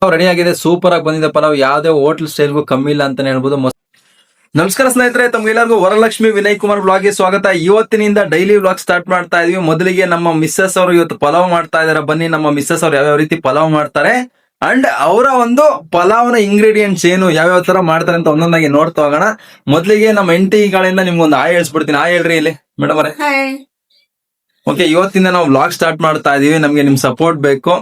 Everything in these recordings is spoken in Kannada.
ರೆಡಿ ಆಗಿದೆ, ಸೂಪರ್ ಆಗಿ ಬಂದಿದೆ ಪಲಾವ್. ಯಾವ್ದೇ ಹೋಟ್ಲ್ ಸ್ಟೈಲ್ಗೂ ಕಮ್ಮಿ ಇಲ್ಲ ಅಂತಾನೆ ಹೇಳ್ಬೋದು. ನಮಸ್ಕಾರ ಸ್ನೇಹಿತರೆ, ತಮ್ಗೆಲ್ಲರಿಗೂ ವರಲಕ್ಷ್ಮಿ ವಿನಯ್ ಕುಮಾರ್ ಬ್ಲಾಗ್ಗೆ ಸ್ವಾಗತ. ಇವತ್ತಿನಿಂದ ಡೈಲಿ ಬ್ಲಾಗ್ ಸ್ಟಾರ್ಟ್ ಮಾಡ್ತಾ ಇದೀವಿ. ಮೊದಲಿಗೆ ನಮ್ಮ ಮಿಸ್ಸಸ್ ಅವರು ಇವತ್ತು ಪಲಾವ್ ಮಾಡ್ತಾ ಇದಾರೆ. ಬನ್ನಿ ನಮ್ಮ ಮಿಸ್ಸಸ್ ಅವ್ರು ಯಾವ್ಯಾವ ರೀತಿ ಪಲಾವ್ ಮಾಡ್ತಾರೆ ಅಂಡ್ ಅವರ ಒಂದು ಪಲಾವ್ನ ಇಂಗ್ರೀಡಿಯೆಂಟ್ಸ್ ಏನು, ಯಾವ್ಯಾವ ತರ ಮಾಡ್ತಾರೆ ಅಂತ ಒಂದೊಂದಾಗಿ ನೋಡ್ತಾ ಹೋಗೋಣ. ಮೊದಲಿಗೆ ನಮ್ಮ ಹೆಂಡತಿಗಳಿಂದ ನಿಮ್ಗೊಂದು ಆಯ್ ಹೇಳ್ಸ್ಬಿಡ್ತೀನಿ. ಆಯ್ ಹೇಳ್ರಿ ಇಲ್ಲಿ ಮೇಡಮ್ ಅವರೇ. ಓಕೆ, ಇವತ್ತಿಂದ ನಾವು ವ್ಲಾಗ್ ಸ್ಟಾರ್ಟ್ ಮಾಡ್ತಾ ಇದೀವಿ. ನಮ್ಗೆ ನಿಮ್ ಸಪೋರ್ಟ್ ಬೇಕು.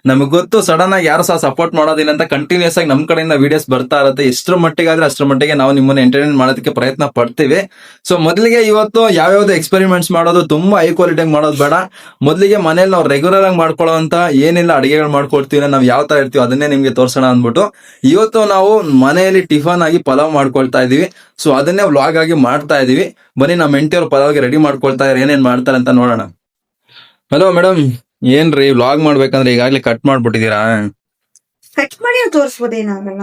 ನಮಗ್ ಗೊತ್ತು ಸಡನ್ ಆಗಿ ಯಾರು ಸಹ ಸಪೋರ್ಟ್ ಮಾಡೋದಿಲ್ಲ ಅಂತ. ಕಂಟಿನ್ಯೂಸ್ ಆಗಿ ನಮ್ ಕಡೆಯಿಂದ ವಿಡಿಯೋಸ್ ಬರ್ತಾ ಇರುತ್ತೆ. ಎಷ್ಟರ ಮಟ್ಟಿಗೆ ಆದ್ರೆ ಅಷ್ಟರ ಮಟ್ಟಿಗೆ ನಾವು ನಿಮ್ಮನ್ನ ಎಂಟರ್ಟೈನ್ ಮಾಡೋದಕ್ಕೆ ಪ್ರಯತ್ನ ಪಡ್ತೀವಿ. ಸೊ ಮೊದಲಿಗೆ ಇವತ್ತು ಯಾವ್ಯಾವ್ದು ಎಕ್ಸ್ಪೆರಿಮೆಂಟ್ಸ್ ಮಾಡೋದು, ತುಂಬಾ ಹೈ ಕ್ವಾಲಿಟಿಯಾಗಿ ಮಾಡೋದು ಬೇಡ. ಮೊದಲಿಗೆ ಮನೇಲಿ ನಾವು ರೆಗ್ಯುಲರ್ ಆಗಿ ಮಾಡ್ಕೊಳ್ಳೋ ಅಂತ ಏನಿಲ್ಲ ಅಡಿಗೆಗಳು ಮಾಡ್ಕೊಡ್ತೀವಿ, ನಾವು ಯಾವ ತರ ಇರ್ತೀವಿ ಅದನ್ನೇ ನಿಮ್ಗೆ ತೋರ್ಸೋಣ ಅಂದ್ಬಿಟ್ಟು ಇವತ್ತು ನಾವು ಮನೆಯಲ್ಲಿ ಟಿಫನ್ ಆಗಿ ಪಲಾವ್ ಮಾಡ್ಕೊಳ್ತಾ ಇದೀವಿ. ಸೊ ಅದನ್ನೇ ವ್ಲಾಗ್ ಆಗಿ ಮಾಡ್ತಾ ಇದೀವಿ. ಬನ್ನಿ ನಮ್ಮ ಹೆಂಡತಿಯವ್ರು ಪಲಾವ್ಗೆ ರೆಡಿ ಮಾಡ್ಕೊಳ್ತಾ ಇದಾರೆ, ಏನೇನ್ ಮಾಡ್ತಾರೆ ಅಂತ ನೋಡೋಣ. ಹಲೋ ಮೇಡಮ್, ಏನ್ರಿ ವ್ಲಾಗ್ ಮಾಡ್ಬೇಕಂದ್ರೆ ಈಗಾಗ್ಲೇ ಕಟ್ ಮಾಡ್ಬಿಟ್ಟಿದೀರಾ? ಕಟ್ ಮಾಡಿ ತೋರಿಸಬಹುದೇನಾಗಲ್ಲ.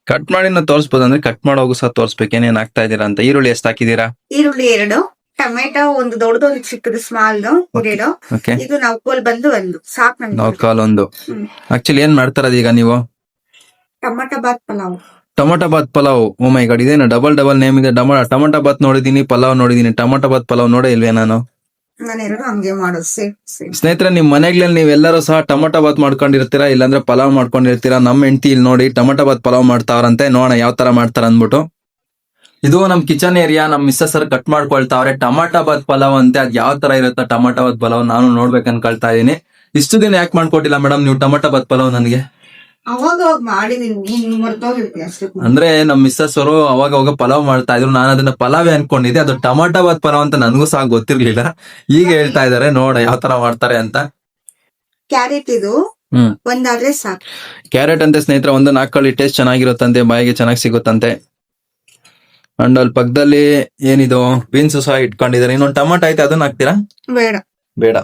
ಕಟ್ ಮಾಡಿ ತೋರಿಸಬಹುದು ಅಂದ್ರೆ ಕಟ್ ಮಾಡೋಗು ಸಹ ತೋರಿಸ್ಬೇಕು ಏನೇನ್ ಹಾಕ್ತಾ ಇದೀರಾ ಅಂತ. ಈರುಳ್ಳಿ ಎಷ್ಟು ಹಾಕಿದೀರಾ? ಈರುಳ್ಳಿ 2, ಟೊಮೆಟೊ ಒಂದು ದೊಡ್ಡದು ಒಂದು ಚಿಕ್ಕದು ಸ್ಮಾಲ್ 2. ಓಕೆ, ಇದು ನೌಕೋಲ್ ಬಂದು 1 ಸಾಕ್ ನಮ್ಗೆ. ನೌಕಾಲ್ ಒಂದು. ಆಕ್ಚುಲಿ ಏನ್ ಮಾಡ್ತಾರದು ಈಗ ನೀವು? Tomato Baat pulao. Tomato bath pulao. O my god, ಇದೇನು ಡಬಲ್ ನೇಮ್ ಇದೆ. ಟೊಮೊಟೊ ಬಾತ್ ನೋಡಿದೀನಿ, ಪಲಾವ್ ನೋಡಿದೀನಿ. ಟೊಮೊಟೊ ಬಾತ್ ಪಲಾವ್ ನೋಡೇ ಇಲ್ವೇ ನಾನು? ನಾನು 2 ಹಂಗೆ ಮಾಡೋದು ಸೇಮ್. ಸ್ನೇಹಿತರೆ, ನಿಮ್ ಮನೆಗಳಲ್ಲಿ ನೀವೆಲ್ಲರೂ ಸಹ ಟೊಮೊಟೊ ಬಾತ್ ಮಾಡ್ಕೊಂಡಿರ್ತೀರಾ, ಇಲ್ಲಾಂದ್ರೆ ಪಲಾವ್ ಮಾಡ್ಕೊಂಡಿರ್ತೀರಾ. ನಮ್ಮ ಹೆಂಡತಿ ಇಲ್ಲಿ ನೋಡಿ ಟೊಮೊಟೊ ಬಾತ್ ಪಲಾವ್ ಮಾಡ್ತಾವ್ರಂತೆ. ನೋಡೋಣ ಯಾವ ತರ ಮಾಡ್ತಾರ ಅಂದ್ಬಿಟ್ಟು. ಇದು ನಮ್ ಕಿಚನ್ ಏರಿಯಾ. ನಮ್ ಮಿಸ್ಸಸ್ ಸರ್ ಕಟ್ ಮಾಡ್ಕೊಳ್ತಾವ್ರೆ. ಟೊಮೊಟೊ ಬಾತ್ ಪಲಾವ್ ಅಂತೆ. ಅದ್ ಯಾವ ತರ ಇರುತ್ತೆ ಟೊಮೊಟೊ ಬಾತ್ ಪಲಾವ್ ನಾನು ನೋಡ್ಬೇಕು ಅನ್ಕೊಳ್ತಾ ಇದೀನಿ. ಇಷ್ಟು ದಿನ ಯಾಕೆ ಮಾಡ್ಕೊಟ್ಟಿಲ್ಲ ಮೇಡಮ್ ನೀವು ಟೊಮೊಟೊ ಬಾತ್ ಪಲಾವ್ ನನಗೆ? ಅವಾಗ ಮಾಡಿದೀನಿ, ಮರ್ತೋಗಿರ್ತೀನಿ ಅಷ್ಟೇ. ಅಂದ್ರೆ ನಮ್ ಮಿಸ್ಸಸ್ ಅವರು ಅವಾಗ ಪಲಾವ್ ಮಾಡ್ತಾ ಇದ್ರು. ನಾನು ಅದನ್ನ ಪಲಾವೇ ಅನ್ಕೊಂಡಿದ್ದೆ. ಅದು ಟೊಮೊಟೊ ಬಾತ್ ಪಲಾವ್ ಅಂತ ನನಗೂ ಸಹ ಗೊತ್ತಿರ್ಲಿಲ್ಲ. ಈಗ ಹೇಳ್ತಾ ಇದಾರೆ, ನೋಡ ಯಾವ ತರ ಮಾಡ್ತಾರೆ ಅಂತ. ಕ್ಯಾರೆಟ್ ಇದು ಒಂದಾದ್ರೆ ಸಾಕು. ಕ್ಯಾರೆಟ್ ಅಂತೆ ಸ್ನೇಹಿತರೆ, ಒಂದು ಹಾಕೊಳ್ಳಿ, ಟೇಸ್ಟ್ ಚೆನ್ನಾಗಿರುತ್ತಂತೆ, ಬಾಯಿಗೆ ಚೆನ್ನಾಗಿ ಸಿಗುತ್ತಂತೆ. ಅಂಡ್ ಅಲ್ಲಿ ಪಕ್ಕದಲ್ಲಿ ಏನಿದು ಬೀನ್ಸ್ ಸಹ ಇಟ್ಕೊಂಡಿದ್ದಾರೆ. ಇನ್ನೊಂದು ಟೊಮೊಟೊ ಐತೆ, ಅದನ್ನ ಹಾಕ್ತೀರಾ? ಬೇಡ,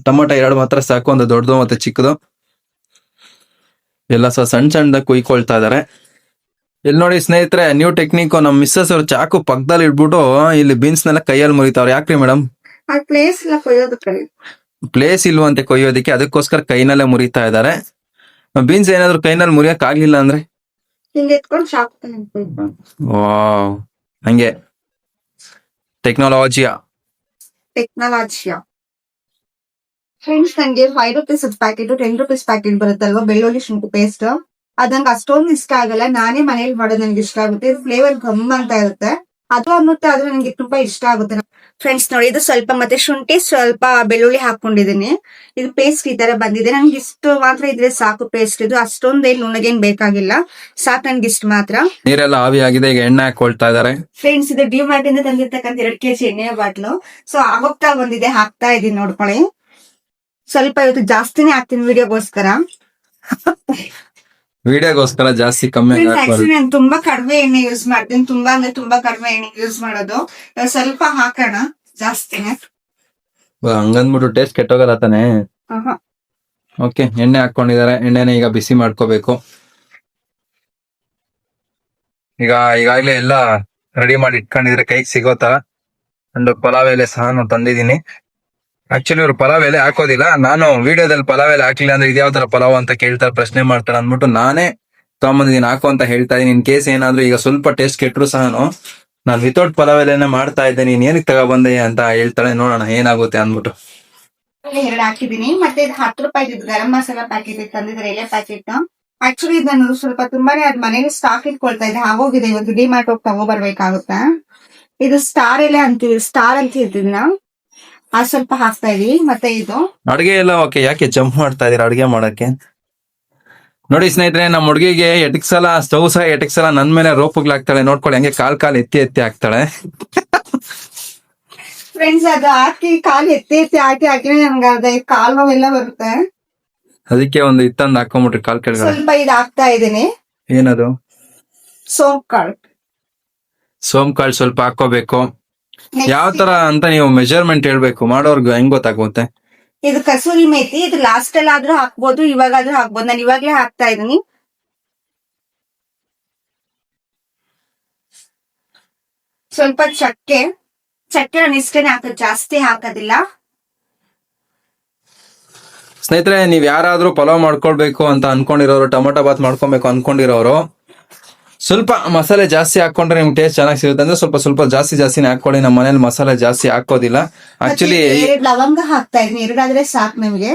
ಟೊಮೊಟೊ 2 ಮಾತ್ರ ಸಾಕು, ಒಂದು ದೊಡ್ಡದು ಮತ್ತೆ ಚಿಕ್ಕದು. ಎಲ್ಲ ಸಹ ಸಣ್ಣದಾಗಿ ಕುಯ್ಕೊಳ್ತಾ ಇದಾರೆ. ಇಲ್ಲಿ ನೋಡಿ ಸ್ನೇಹಿತರೆ, ನ್ಯೂ ಟೆಕ್ನಿಕ್. ನಮ್ ಮಿಸ್ಸಸ್ ಅವ್ರು ಚಾಕು ಪಕ್ಕದಲ್ಲಿ ಇಟ್ಬಿಟ್ಟು ಇಲ್ಲಿ ಬೀನ್ಸ್ ನೆಲ್ಲ ಕೈಯಲ್ಲಿ ಮುರಿತಾವ್ರು. ಯಾಕ್ರಿ ಮೇಡಮ್? ಪ್ಲೇಸ್ ಇಲ್ಲ ಕೊಯ್ಯೋದಕ್ಕೆ. ಪ್ಲೇಸ್ ಇಲ್ವಂತೆ ಕೊಯ್ಯೋದಿಕ್ಕೆ, ಅದಕ್ಕೋಸ್ಕರ ಕೈನಲ್ಲೇ ಮುರಿತಾ ಇದಾರೆ. ಬೀನ್ಸ್ ಏನಾದ್ರು ಕೈನಲ್ಲಿ ಮುರಿಯಕ್ ಆಗ್ಲಿಲ್ಲ ಅಂದ್ರೆ ಹಿಂಗೆ ಎತ್ಕೊಂಡು ಶಾಕ್. ವಾವ್, ಹಂಗೆ ಟೆಕ್ನಾಲಜಿಯಾ. ಫ್ರೆಂಡ್ಸ್, ನಂಗೆ 5 ರೂಪೀಸ್ ಪ್ಯಾಕೆಟ್ 10 ರೂಪೀಸ್ ಪ್ಯಾಕೆಟ್ ಬರುತ್ತಲ್ವಾ ಬೆಳ್ಳುಳ್ಳಿ ಶುಂಠಿ ಪೇಸ್ಟ್, ಅದಂಗೆ ಅಷ್ಟೊಂದು ಇಷ್ಟ ಆಗಲ್ಲ. ನಾನೇ ಮನೇಲಿ ಮಾಡೋದು ನನಗೆ ಇಷ್ಟ ಆಗುತ್ತೆ. ಇದು ಫ್ಲೇವರ್ ಗಮ್ ಅಂತ ಇರುತ್ತೆ, ಅದು ಅನ್ನುತ್ತೆ, ಆದ್ರೆ ನನಗೆ ತುಂಬಾ ಇಷ್ಟ ಆಗುತ್ತೆ. ಫ್ರೆಂಡ್ಸ್ ನೋಡಿ, ಇದು ಸ್ವಲ್ಪ ಮತ್ತೆ ಶುಂಠಿ ಸ್ವಲ್ಪ ಬೆಳ್ಳುಳ್ಳಿ ಹಾಕೊಂಡಿದೀನಿ. ಇದು ಪೇಸ್ಟ್ ಈ ತರ ಬಂದಿದೆ. ನನ್ಗೆ ಇಷ್ಟು ಮಾತ್ರ ಇದ್ರೆ ಸಾಕು ಪೇಸ್ಟ್. ಇದು ಅಷ್ಟೊಂದೇನು ನುಣ್ಣಗೇನ್ ಬೇಕಾಗಿಲ್ಲ, ಸಾಕು ನನ್ಗೆ ಇಷ್ಟು ಮಾತ್ರ. ನೀರೆಲ್ಲ ಆವಿ ಆಗಿದೆ, ಈಗ ಎಣ್ಣೆ ಹಾಕೊಳ್ತಾ ಇದಾರೆ. ಫ್ರೆಂಡ್ಸ್, ಇದು ಡಿಮಾರ್ಟ್ ಇಂದ ತಂದಿರ್ತಕ್ಕಂಥ 2 kg ಎಣ್ಣೆ ಬಾಟ್ಲು. ಸೊ ಆಗೋಗ್ತಾ ಬಂದಿದೆ, ಹಾಕ್ತಾ ಇದೀನಿ ನೋಡ್ಕೊಳ್ಳಿ. ಸ್ವಲ್ಪ ಇವತ್ತು ಜಾಸ್ತಿನೇ ಹಾಕ್ತೀನಿ ವಿಡಿಯೋಗೋಸ್ಕರ. ವಿಡಿಯೋಗೋಸ್ಕರ ಜಾಸ್ತಿ ಕಮ್ಮಿ ನಾನು ತುಂಬಾ ಕಡಿಮೆ ಎಣ್ಣೆ ಯೂಸ್ ಮಾಡ್ತೀನಿ. ತುಂಬಾ ಅಂದ್ರೆ ತುಂಬಾ ಕಡಿಮೆ ಎಣ್ಣೆ ಯೂಸ್ ಮಾಡೋದು. ಸ್ವಲ್ಪ ಹಾಕೋಣ ಜಾಸ್ತಿನೇ. ಹಂಗಂದ್ಬಿಟ್ಟು ಟೇಸ್ಟ್ ಕೆಟ್ಟೋಗಲ್ಲ ತಾನೆ? ಓಕೆ, ಎಣ್ಣೆ ಹಾಕೊಂಡಿದ್ದಾರೆ. ಎಣ್ಣೆನ ಈಗ ಬಿಸಿ ಮಾಡ್ಕೋಬೇಕು. ಈಗಾಗ್ಲೇ ಎಲ್ಲ ರೆಡಿ ಮಾಡಿ ಇಟ್ಕೊಂಡಿದ್ರೆ ಕೈಗೆ ಸಿಗೋ ತರ. ಅಂಡ್ ಪಲಾವ್ ಎಲೆ ಸಹ ನಾನು ತಂದಿದ್ದೀನಿ. ಆಕ್ಚುಲಿ ಇವ್ರು ಪಲಾವ್ ಎಲೆ ಹಾಕೋದಿಲ್ಲ. ನಾನು ವಿಡಿಯೋದಲ್ಲಿ ಪಲಾವ್ ಎಲೆ ಹಾಕ್ಲಿಲ್ಲ ಅಂದ್ರೆ ಇದ್ಯಾವ ತರ ಪಲಾವ್ ಅಂತ ಕೇಳ್ತಾರೆ, ಪ್ರಶ್ನೆ ಮಾಡ್ತಾರೆ ಅಂದ್ಬಿಟ್ಟು ನಾನೇ ತಗೊಂಬಂದಿದ್ದೀನಿ ಹಾಕೋ ಅಂತ ಹೇಳ್ತಾ ಇದೀನಿ. ಇನ್ ಕೇಸ್ ಏನಾದ್ರು ಈಗ ಸ್ವಲ್ಪ ಟೇಸ್ಟ್ ಕೆಟ್ಟರು ಸಹ ನಾನು ವಿತೌಟ್ ಪಲಾವ್ ಎಲೆನೇ ಮಾಡ್ತಾ ಇದ್ದೆ, ನೀನ್ ಏನಕ್ಕೆ ತಗೊಬಂದೆ ಅಂತ ಹೇಳ್ತಾಳೆ. ನೋಡೋಣ ಏನಾಗುತ್ತೆ ಅಂದ್ಬಿಟ್ಟು. 2 ಹಾಕಿದೀನಿ. ಮತ್ತೆ ಇದು 10 ರೂಪಾಯಿ ಗರಂ ಮಸಾಲಾ ಪ್ಯಾಕೆಟ್ ತಂದಿದ್ರೆ, ಎಲೆ ಪ್ಯಾಕೆಟ್. ಆಕ್ಚುಲಿ ನಾನು ಸ್ವಲ್ಪ ತುಂಬಾನೇ ಅದ್ ಮನೇಲಿ ಸ್ಟಾಕ್ ಇಟ್ಕೊಳ್ತಾ ಇದ್ದೆ, ಆಗೋಗಿದೆ. ಇವತ್ತು ಡಿಮಾರ್ಟ್ ಹೋಗಿ ತಗೋಬರ್ಬೇಕಾಗುತ್ತೆ. ಇದು ಸ್ಟಾರ್ ಎಲೆ ಅಂತೀವಿ, ಸ್ಟಾರ್ ಅಂತ ಇರ್ತಿದ್ನ, ಅದು ಸ್ವಲ್ಪ ಹಾಕ್ತಾ ಇದೀವಿ. ಮತ್ತೆ ಇದು ಅಡ್ಗೆ ಎಲ್ಲ ಓಕೆ. ಯಾಕೆ ಜಂಪ್ ಮಾಡ್ತಾ ಇದೀರಾ ಅಡ್ಗೆ ಮಾಡಕ್ಕೆ? ನೋಡಿ ಸ್ನೇಹಿತರೆ, ನಮ್ಮ ಹುಡುಗಿಗೆ ಎಟಕ್ಸಲ ಸ್ಟವ್ ಸಹ ಎಟಕ್ಸಲ ನನ್ ಮೇಲೆ ರೋಪುಗ್ಲಾಗ್ತಾಳೆ. ನೋಡ್ಕೊಳ್ಳಿ, ಹಂಗೆ ಕಾಲ್ ಎತ್ತಿ ಹಾಕ್ತಾಳೆ. ಫ್ರೆಂಡ್ಸ್, ಅದು ಹಾಕಿ ಕಾಲು ಎತ್ತಿ ಹಾಕಿ ನನ್ಗೆ ಅದ ಕಾಲ್ ನೋವೆಲ್ಲ ಬರುತ್ತೆ. ಅದಕ್ಕೆ ಒಂದು ಇತ್ತಂದು ಹಾಕೊಂಡ್ಬಿಟ್ರಿ ಕಾಲ್ ಕೆಳಗಡೆ. ಸ್ವಲ್ಪ ಇದು ಹಾಕ್ತಾ ಇದೀನಿ. ಏನದು? ಸೋಂಪು ಕಾಳು ಸ್ವಲ್ಪ ಹಾಕೋಬೇಕು. ಯಾವ ತರ ಅಂತ ನೀವು ಮೆಜರ್ಮೆಂಟ್ ಹೇಳ್ಬೇಕು, ಮಾಡೋರ್ಗು ಹೆಂಗ್ ಗೊತ್ತಾಗುತ್ತೆ? ಇದು ಕಸೂರಿ ಮೇಥಿ. ಇದು ಲಾಸ್ಟ್ ಅಲ್ಲಿ ಆದ್ರೂ ಹಾಕ್ಬೋದು, ಇವಾಗಾದ್ರೂ ಹಾಕ್ಬೋದು. ನಾನು ಇವಾಗ್ಲೇ ಹಾಕ್ತಾ ಇದೀನಿ. ಸ್ವಲ್ಪ ಚಕ್ಕೆ ನಾನು ಇಷ್ಟೇನೆ ಹಾಕೋದು, ಜಾಸ್ತಿ ಹಾಕೋದಿಲ್ಲ. ಸ್ನೇಹಿತರೆ, ನೀವ್ ಯಾರಾದ್ರೂ ಪಲಾವ್ ಮಾಡ್ಕೊಳ್ಬೇಕು ಅಂತ ಅನ್ಕೊಂಡಿರೋರು, ಟೊಮೊಟೊ ಬಾತ್ ಮಾಡ್ಕೊಬೇಕು ಅನ್ಕೊಂಡಿರೋರು, ಸ್ವಲ್ಪ ಮಸಾಲೆ ಜಾಸ್ತಿ ಹಾಕೊಂಡ್ರೆ ನಿಮ್ಗೆ ಟೇಸ್ಟ್ ಚೆನ್ನಾಗಿ ಸಿಗುತ್ತೆ. ಅಂದ್ರೆ ಸ್ವಲ್ಪ ಜಾಸ್ತಿನೇ ಹಾಕೊಳ್ಳಿ. ನಮ್ಮ ಮನೇಲಿ ಮಸಾಲೆ ಜಾಸ್ತಿ ಹಾಕೋದಿಲ್ಲ. ಆಕ್ಚುಲಿ ಲವಂಗ ಹಾಕ್ತಾ ಇದೀನಿ, ಎರಡಾದ್ರೆ ಸಾಕು ನಿಮ್ಗೆ.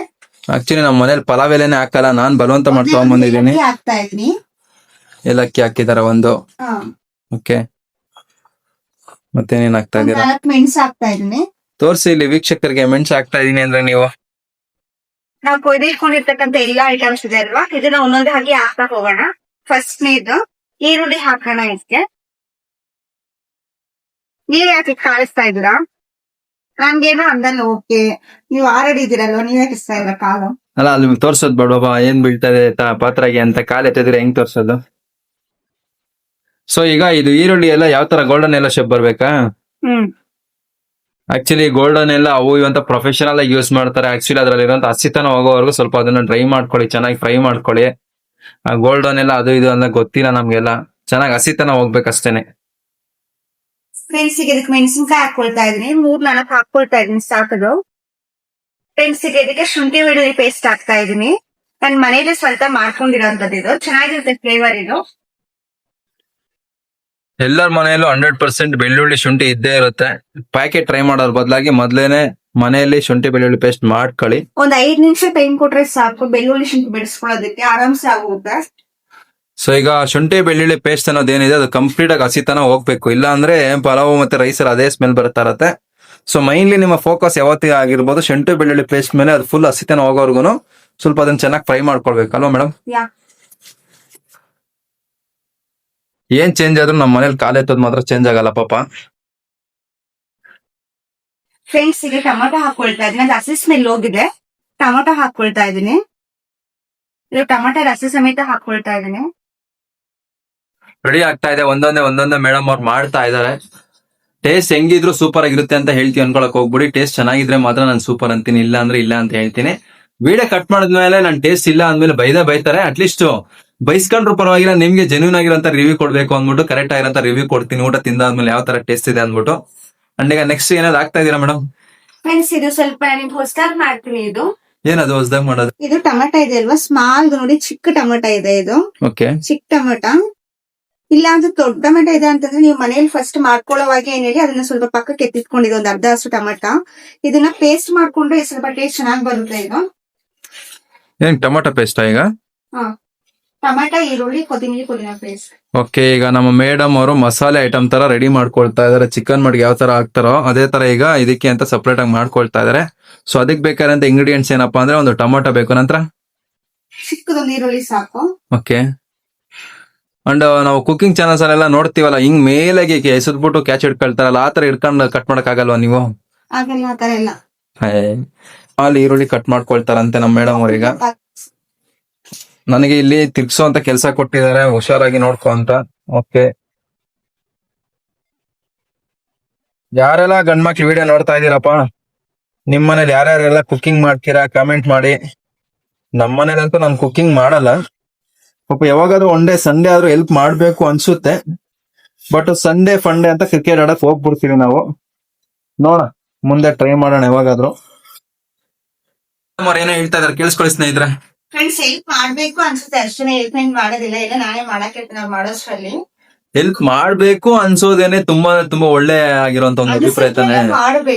ನಮ್ಮ ಮನೇಲಿ ಪಲಾವ್ ಎಲೆನೇ ಹಾಕಲ್ಲ, ನಾನ್ ಬಲವಂತ ಮಾಡ್ಕೊಂಡ್ ಬಂದಿದ್ದೀನಿ. ಹಾಕ್ತಾ ಇದೀನಿ, ಏಲಕ್ಕಿ ಹಾಕಿದಾರ ಒಂದು. ಓಕೆ, ಮತ್ತೇನೇನ್ ಹಾಕ್ತಾ ಇದೀರಾ? ಮೆಣಸು ಹಾಕ್ತಾ ಇದೀನಿ. ತೋರ್ಸಿ ಇಲ್ಲಿ ವೀಕ್ಷಕರಿಗೆ, ಮೆಣಸು ಹಾಕ್ತಾ ಇದೀನಿ ಅಂದ್ರೆ ನೀವು. ನಾವು ಕೊಯ್ದಿಟ್ಕೊಂಡಿರ್ತಕ್ಕಂಥ ಎಲ್ಲಾ ಐಟಮ್ಸ್ ಇದೆ ಅಲ್ವಾ, ಇದನ್ನ ಒಂದೊಂದೇ ಹಾಗೆ ಹಾಕ್ತಾ ಹೋಗೋಣ. ಫಸ್ಟ್ನೇದು ಈರುಳ್ಳಿ ಹಾಕೋಣ. ಇದಕ್ಕೆ ನೀವ್ ಯಾಕೆ ಕಾಳಿಸ್ತಾ ಇದ್ದೀರಾ? ನನ್ಗೇನೋ ಅಂದಲ್ಲ. ಓಕೆ, ನೀವು ಆಲ್ರೆಡಿ ಇದೀರಲ್ವಾ, ನೀವ್ ಯಾಕೆ ಇಸ್ತಾ ಇಲ್ಲ ಕಾಲು? ಅಲ್ಲ, ಅಲ್ಲಿ ತೋರ್ಸೋದ್ ಬೇಡವಾ ಏನ್ ಬೀಳ್ತದೆ ಪಾತ್ರೆಗೆ ಅಂತ? ಕಾಲ್ ಎತ್ತಿದ್ರೆ ಹೆಂಗ್ ತೋರ್ಸೋದು? ಸೊ ಈಗ ಇದು ಈರುಳ್ಳಿ ಎಲ್ಲ ಯಾವ ತರ ಗೋಲ್ಡನ್ ಎಲ್ಲ ಶೇಪ್ ಬರ್ಬೇಕಾ? ಆಕ್ಚುಲಿ ಗೋಲ್ಡನ್ ಎಲ್ಲ ಅವು ಇವಂತ ಪ್ರೊಫೆಷನಲ್ ಆಗಿ ಯೂಸ್ ಮಾಡ್ತಾರೆ. ಆಕ್ಚುಲಿ ಅದ್ರಲ್ಲಿ ಇರುವಂತ ಹಸಿತನ ಹೋಗೋವರೆಗೂ ಸ್ವಲ್ಪ ಅದನ್ನ ಡ್ರೈ ಮಾಡ್ಕೊಳ್ಳಿ, ಚೆನ್ನಾಗಿ ಫ್ರೈ ಮಾಡ್ಕೊಳ್ಳಿ. ಆ ಗೋಲ್ಡನ್ ಎಲ್ಲ ಅದು ಇದು ಅಂತ ಗೊತ್ತಿಲ್ಲ ನಮ್ಗೆಲ್ಲ, ಚೆನ್ನಾಗಿ ಹಸಿತನ ಹೋಗ್ಬೇಕಷ್ಟೇನೆ. ಫ್ರೆಂಡ್ಸ್, ಇದಕ್ಕೆ ಮೆಣಸಿನ್ಕಾಯಿ ಹಾಕೊಳ್ತಾ ಇದೀನಿ, 3-4 ಹಾಕೊಳ್ತಾ ಇದೀನಿ, ಸಾಕದು. ಫ್ರೆಂಡ್ಸ್, ಇದಕ್ಕೆ ಶುಂಠಿ ಬೆಳ್ಳುಳ್ಳಿ ಪೇಸ್ಟ್ ಹಾಕ್ತಾ ಇದೀನಿ. ನನ್ ಮನೇಲಿ ಸ್ವಲ್ಪ ಮಾಡ್ಕೊಂಡಿರೋಂಥದ್ದು, ಇದು ಚೆನ್ನಾಗಿರುತ್ತೆ ಫ್ಲೇವರ್. ಇದು ಎಲ್ಲರ ಮನೆಯಲ್ಲೂ 100% ಬೆಳ್ಳುಳ್ಳಿ ಶುಂಠಿ ಇದ್ದೇ ಇರುತ್ತೆ. ಪ್ಯಾಕೆಟ್ ಟ್ರೈ ಮಾಡೋದ್ರ ಬದಲಾಗಿ ಮೊದ್ಲೇನೆ ಮನೆಯಲ್ಲಿ ಶುಂಠಿ ಬೆಳ್ಳುಳ್ಳಿ ಪೇಸ್ಟ್ ಮಾಡ್ಕೊಳ್ಳಿ. ಒಂದ್ 5 ನಿಮಿಷ ಟೈಮ್ ಕೊಟ್ರೆ ಸಾಕು, ಬೆಳ್ಳುಳ್ಳಿ ಶುಂಠಿ ಬೆಳೆಸ್ಕೊಳ್ಳೋದಕ್ಕೆ ಆರಾಮ್ಸೆ ಆಗುತ್ತೆ. ಸೊ ಈಗ ಶುಂಠಿ ಬೆಳ್ಳುಳ್ಳಿ ಪೇಸ್ಟ್ ಅನ್ನೋದೇನಿದೆ ಅದು ಕಂಪ್ಲೀಟ್ ಆಗಿ ಹಸಿತನ ಹೋಗ್ಬೇಕು, ಇಲ್ಲ ಅಂದ್ರೆ ಪಲಾವ್ ಮತ್ತೆ ರೈಸ್ ಅದೇ ಸ್ಮೆಲ್ ಬರ್ತಾ ಇರತ್ತೆ. ಸೊ ಮೈನ್ಲಿ ನಿಮ್ಮ ಫೋಕಸ್ ಯಾವತ್ತಿಗೆ ಆಗಿರ್ಬೋದು ಶುಂಠಿ ಬೆಳ್ಳುಳ್ಳಿ ಪೇಸ್ಟ್ ಮೇಲೆ. ಅದು ಫುಲ್ ಹಸಿತನ ಹೋಗೋರ್ಗುನು ಸ್ವಲ್ಪ ಅದನ್ನ ಚೆನ್ನಾಗಿ ಫ್ರೈ ಮಾಡ್ಕೊಳ್ಬೇಕಲ್ವಾ ಮೇಡಮ್? ಏನ್ ಚೇಂಜ್ ಆದ್ರೂ ನಮ್ಮ ಮನೇಲಿ ಕಾಲೆತ್ತೋದ್ ಮಾತ್ರ ಚೇಂಜ್ ಆಗಲ್ಲ ಪಾಪ. ಫ್ರೆಂಡ್ಸ್, ಈಗ ಟೊಮೊಟೊ ಹಾಕೊಳ್ತಾ ಇದೀನಿ. ಅದು ಹಸಿ ಸ್ಮೆಲ್ ಹೋಗಿದೆ. ಟೊಮೊಟೊ ಹಾಕೊಳ್ತಾ ಇದೀನಿ. ಇದು ಟೊಮೊಟೊ ರಸ ಸಮೇತ ಹಾಕೊಳ್ತಾ ಇದೀನಿ. ರೆಡಿ ಆಗ್ತಾ ಇದೆ ಒಂದೊಂದೇ ಮೇಡಮ್ ಅವ್ರು ಮಾಡ್ತಾ ಇದಾರೆ. ಟೇಸ್ಟ್ ಹೆಂಗಿದ್ರು ಸೂಪರ್ ಆಗಿರುತ್ತೆ ಅಂತ ಹೇಳ್ತೀವಿ ಅನ್ಕೊಳಕ್ ಹೋಗ್ಬಿಡಿ. ಟೇಸ್ಟ್ ಚೆನ್ನಾಗಿದ್ರೆ ಮಾತ್ರ ನಾನು ಸೂಪರ್ ಅಂತೀನಿ, ಇಲ್ಲ ಅಂದ್ರೆ ಇಲ್ಲ ಅಂತ ಹೇಳ್ತೀನಿ. ವಿಡಿಯೋ ಕಟ್ ಮಾಡಿದ್ಮೇಲೆ ನಾನು ಟೇಸ್ಟ್ ಇಲ್ಲ ಅಂದ್ಮೇಲೆ ಬೈತಾರೆ. ಅಟ್ಲೀಸ್ಟ್ ಬೈಸ್ಕೊಂಡ್ರು ಪರವಾಗಿಲ್ಲ, ನಿಮ್ಗೆ ಜೆನ್ಯೂನ್ ಆಗಿರೋಂತ ರಿವ್ಯೂ ಕೊಡ್ಬೇಕು ಅಂದ್ಬಿಟ್ಟು ಕರೆಕ್ಟ್ ಆಗಿರೋಂತ ರಿವ್ಯೂ ಕೊಡ್ತೀನಿ, ಊಟ ತಿಂದಾದ್ಮೇಲೆ ಯಾವ ತರ ಟೇಸ್ಟ್ ಇದೆ ಅಂದ್ಬಿಟ್ಟು. ಅಂಡ್ ಈಗ ನೆಕ್ಸ್ಟ್ ಏನಾದ್ರು ಆಗ್ತಾ ಇದೀರಾ ಮೇಡಮ್? ಫ್ರೆಂಡ್ಸ್, ಇದು ಸ್ವಲ್ಪ ನಿಮ್ಗೆ ಹೊಸದಾಗಿ ಮಾಡ್ತೀನಿ. ಇದು ಏನದು ಹೊಸದಾಗಿ ಮಾಡೋದು? ಇದು ಟೊಮೆಟೊ ಇದೆ ಅಲ್ವಾ, ಸ್ಮಾಲ್ ನೋಡಿ, ಚಿಕ್ಕ ಟೊಮೆಟೊ ಇದೆ. ಇದು ಓಕೆ, ಚಿಕ್ಕ ಟೊಮೆಟೊ. ಇಲ್ಲ ಅಂದ್ರೆ ದೊಡ್ಡ ಟೊಮೆಟೊ ಇದೆ ಅಂತಂದ್ರೆ ನೀವು ಮನೇಲಿ ಫಸ್ಟ್ ಮಾಡ್ಕೊಳ್ಳೋವಾಗ ಏನ್ ಹೇಳಿ ಅದನ್ನ ಸ್ವಲ್ಪ ಪಕ್ಕಕ್ಕೆ ಎತ್ತಿಟ್ಕೊಂಡಿದ್ದು ಒಂದು ಅರ್ಧ ಅಷ್ಟು ಟೊಮೆಟೊ. ಇದನ್ನ ಪೇಸ್ಟ್ ಮಾಡ್ಕೊಂಡ್ರೆ ಸ್ವಲ್ಪ ಟೇಸ್ಟ್ ಚೆನ್ನಾಗಿ ಬರುತ್ತೆ. ಇದು ಏನ್ ಟೊಮೆಟೊ ಪೇಸ್ಟ್ ಈಗ? ಟೊಮೆಟೊ, ಈರುಳ್ಳಿ, ಪುದೀನ ಪೇಸ್ಟ್. ಓಕೆ, ಈಗ ನಮ್ಮ ಮೇಡಮ್ ಅವರು ಮಸಾಲೆ ಐಟಮ್ ತರ ರೆಡಿ ಮಾಡ್ಕೊಳ್ತಾ ಇದಾರೆ. ಚಿಕನ್ ಮಡ್ಗೆ ಯಾವ ತರ ಹಾಕ್ತಾರೋ ಅದೇ ತರ ಈಗ ಇದಕ್ಕೆ ಅಂತ ಸಪರೇಟ್ ಆಗಿ ಮಾಡ್ಕೊಳ್ತಾ ಇದಾರೆ. ಸೊ ಅದಕ್ಕೆ ಬೇಕಾದಂತ ಇಂಗ್ರೀಡಿಯೆಂಟ್ಸ್ ಏನಪ್ಪಾ ಅಂದ್ರೆ ಒಂದು ಟೊಮೆಟೊ ಬೇಕು, ನಂತರ ಚಿಕ್ಕದೊಂದು ಈರುಳ್ಳಿ ಸಾಕು. ಓಕೆ. ಅಂಡ್ ನಾವು ಕುಕಿಂಗ್ ಚಾನಲ್ಸ್ ಅಲ್ಲೆಲ್ಲ ನೋಡ್ತೀವಲ್ಲ, ಹಿಂಗ್ ಮೇಲೆಗೆ ಎಸದ್ಬಿಟ್ಟು ಕ್ಯಾಚ್ ಹಿಡ್ಕೊಳ್ತಾರಲ್ಲ, ಆ ತರ ಹಿಡ್ಕೊಂಡು ಕಟ್ ಮಾಡಕ್ ಆಗಲ್ವಾ ನೀವು? ಆಗಲ್ಲ, ಆ ತರ ಇಲ್ಲ. ಅಲ್ಲಿ ಈರುಳ್ಳಿ ಕಟ್ ಮಾಡ್ಕೊಳ್ತಾರಂತೆ ನಮ್ಮ ಮೇಡಮ್ ಅವ್ರೀಗ. ನನಗೆ ಇಲ್ಲಿ ತಿರ್ಗ್ಸೋ ಅಂತ ಕೆಲಸ ಕೊಟ್ಟಿದ್ದಾರೆ, ಹುಷಾರಾಗಿ ನೋಡ್ಕೊ ಅಂತ. ಓಕೆ, ಯಾರೆಲ್ಲ ಗಂಡ್ಮಕ್ಳು ವಿಡಿಯೋ ನೋಡ್ತಾ ಇದೀರಪ್ಪ, ನಿಮ್ ಮನೇಲಿ ಯಾರ್ಯಾರೆಲ್ಲ ಕುಕಿಂಗ್ ಮಾಡ್ತೀರಾ ಕಾಮೆಂಟ್ ಮಾಡಿ. ನಮ್ ಮನೇಲಂತೂ ನಾನು ಕುಕಿಂಗ್ ಮಾಡಲ್ಲ ಪಾಪ. ಯಾವಾಗಾದ್ರೂ ಒನ್ ಡೇ ಸಂಡೇ ಆದ್ರೂ ಹೆಲ್ಪ್ ಮಾಡ್ಬೇಕು ಅನ್ಸುತ್ತೆ, ಬಟ್ ಸಂಡೇ ಫಂಡೇ ಅಂತ ಕ್ರಿಕೆಟ್ ಆಡಕ್ ಹೋಗ್ಬಿಡ್ತೀವಿ ನಾವು. ನೋಡ ಮುಂದೆ ಟ್ರೈ ಮಾಡೋಣ ಯಾವಾಗಾದ್ರೂ. ಏನೋ ಹೇಳ್ತಾ ಇದಾರೆ ಕೇಳಿಸ್ಕೊಳ್ಳಿ ಸ್ನೇಹಿತರೆ. ಫ್ರೆಂಡ್ಸ್, ಹೆಲ್ಪ್ ಮಾಡ್ಬೇಕು ಅನ್ಸುತ್ತೆ ಅಷ್ಟೇ, ಹೆಲ್ಪ್ ಮಾಡೋದಿಲ್ಲ. ಇಲ್ಲ ನಾನೇ ಮಾಡಕ್ಕೆ ನಾವು ಮಾಡೋಷ್ಟ್ರಲ್ಲಿ ಹೆಲ್ಪ್ ಮಾಡ್ಬೇಕು ಅನ್ಸೋದೇನೆ ತುಂಬಾ ಒಳ್ಳೆ ಆಗಿರುವಂತ ಒಂದು ಅಭಿಪ್ರಾಯತಾನೆ.